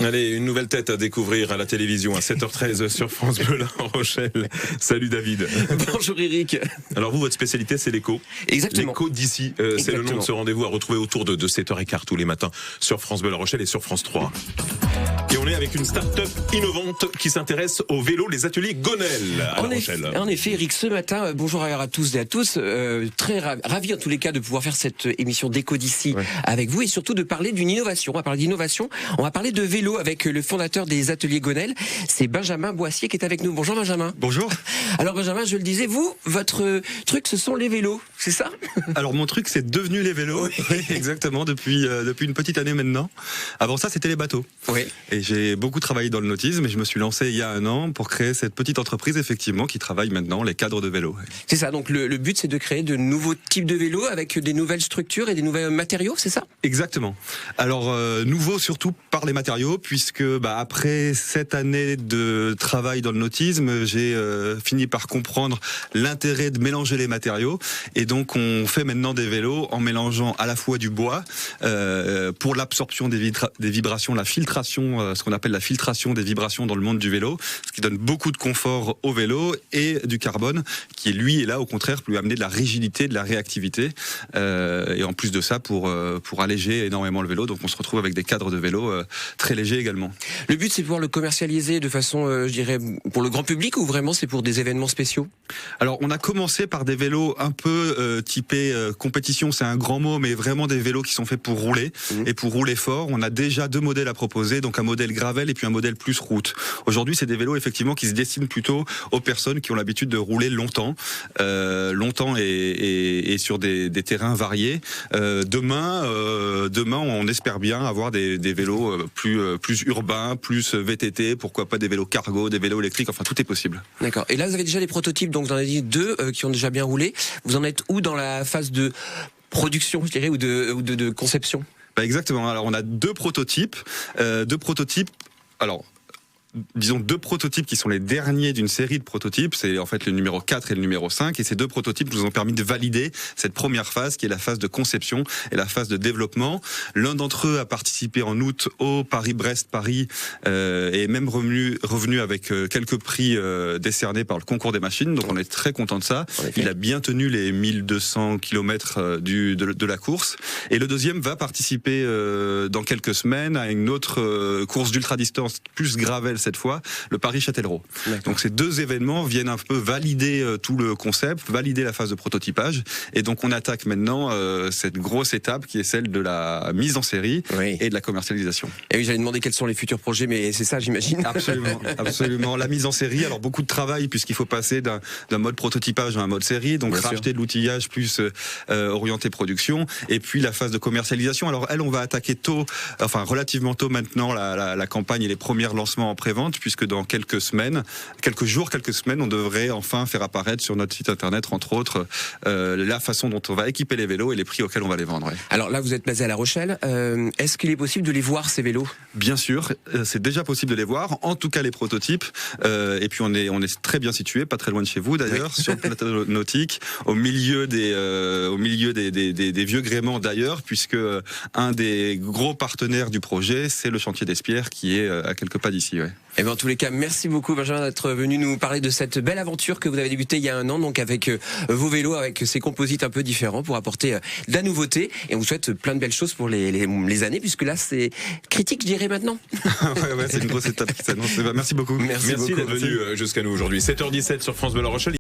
Allez, une nouvelle tête à découvrir à la télévision à 7h13 sur France Bleu La Rochelle. Salut David. Bonjour Eric. Alors vous, votre spécialité, c'est l'écho. Exactement. L'écho d'ici, c'est le nom de ce rendez-vous à retrouver autour de 7h15 tous les matins sur France Bleu La Rochelle et sur France 3. Et on est avec une start-up innovante qui s'intéresse au vélo, les ateliers Gonel à La Rochelle. En effet, Eric, ce matin, bonjour à tous et à tous, très ravi en tous les cas de pouvoir faire cette émission d'écho d'ici avec vous et surtout de parler d'une innovation. On va parler d'innovation, on va parler de vélo avec le fondateur des ateliers Gonel, c'est Benjamin Boissier qui est avec nous. Bonjour Benjamin. Bonjour. Alors Benjamin, je le disais, vous, votre truc, ce sont les vélos, c'est ça? Alors mon truc, c'est devenu les vélos, oui, exactement, depuis une petite année maintenant. Avant ça, c'était les bateaux. Oui. Et j'ai beaucoup travaillé dans le nautisme et je me suis lancé il y a un an pour créer cette petite entreprise, effectivement, qui travaille maintenant les cadres de vélos. C'est ça, donc le but, c'est de créer de nouveaux types de vélos avec des nouvelles structures et des nouveaux matériaux, c'est ça? Exactement. Alors, nouveau surtout par les matériaux, puisque après 7 années de travail dans le nautisme, j'ai fini par comprendre l'intérêt de mélanger les matériaux. Et donc, on fait maintenant des vélos en mélangeant à la fois du bois, pour l'absorption des vibrations, la filtration, ce qu'on appelle la filtration des vibrations dans le monde du vélo, ce qui donne beaucoup de confort au vélo, et du carbone, qui lui est là au contraire pour lui amener de la rigidité, de la réactivité, et en plus de ça pour alléger énormément le vélo. Donc on se retrouve avec des cadres de vélo très légers également. Le but, c'est pouvoir le commercialiser de façon, je dirais, pour le grand public, ou vraiment c'est pour des événements spéciaux? Alors on a commencé par des vélos un peu typés compétition, c'est un grand mot, mais vraiment des vélos qui sont faits pour rouler et pour rouler fort. On a déjà 2 modèles à proposer, donc un modèle gravel et puis un modèle plus route. Aujourd'hui, c'est des vélos effectivement qui se destinent plutôt aux personnes qui ont l'habitude de rouler longtemps et sur des terrains variés. Demain, on espère bien avoir des vélos plus urbains, plus VTT, pourquoi pas des vélos cargo, des vélos électriques, enfin tout est possible. D'accord. Et là, vous avez déjà des prototypes, donc vous en avez dit 2 qui ont déjà bien roulé. Vous en êtes où dans la phase de production, je dirais, ou de conception? Exactement. Alors on a 2 prototypes. Alors, disons 2 prototypes qui sont les derniers d'une série de prototypes, c'est en fait le numéro 4 et le numéro 5, et ces 2 prototypes nous ont permis de valider cette première phase qui est la phase de conception et la phase de développement. L'un d'entre eux a participé en août au Paris-Brest-Paris et est même revenu avec quelques prix décernés par le concours des machines, donc on est très content de ça. Il a bien tenu les 1200 km de la course, et le deuxième va participer dans quelques semaines à une autre course d'ultra-distance plus gravel cette fois, le Paris-Châtellerault. Donc ces 2 événements viennent un peu valider tout le concept, valider la phase de prototypage, et donc on attaque maintenant cette grosse étape qui est celle de la mise en série et de la commercialisation. Et oui, j'allais demander quels sont les futurs projets, mais c'est ça, j'imagine. Absolument, absolument. La mise en série, alors beaucoup de travail puisqu'il faut passer d'un mode prototypage à un mode série, donc racheter de l'outillage plus orienté production, et puis la phase de commercialisation. Alors on va attaquer relativement tôt maintenant la campagne et les premiers lancements en prévente, puisque dans quelques semaines, on devrait enfin faire apparaître sur notre site internet, entre autres, la façon dont on va équiper les vélos et les prix auxquels on va les vendre. Alors là, vous êtes basé à La Rochelle. Est-ce qu'il est possible de les voir, ces vélos? Bien sûr, c'est déjà possible de les voir, en tout cas les prototypes. Et puis on est très bien situé, pas très loin de chez vous d'ailleurs, sur le plateau nautique, au milieu des vieux gréments d'ailleurs, puisque un des gros partenaires du projet, c'est le chantier d'Espierres qui est à quelques pas d'ici. Et bien en tous les cas, merci beaucoup Benjamin d'être venu nous parler de cette belle aventure que vous avez débutée il y a un an, donc avec vos vélos, avec ces composites un peu différents pour apporter de la nouveauté. Et on vous souhaite plein de belles choses pour les années, puisque là c'est critique, je dirais maintenant. C'est une grosse étape qui s'annonce. Merci beaucoup. Merci d'être venu jusqu'à nous aujourd'hui. 7h17 sur France Bleu La Rochelle.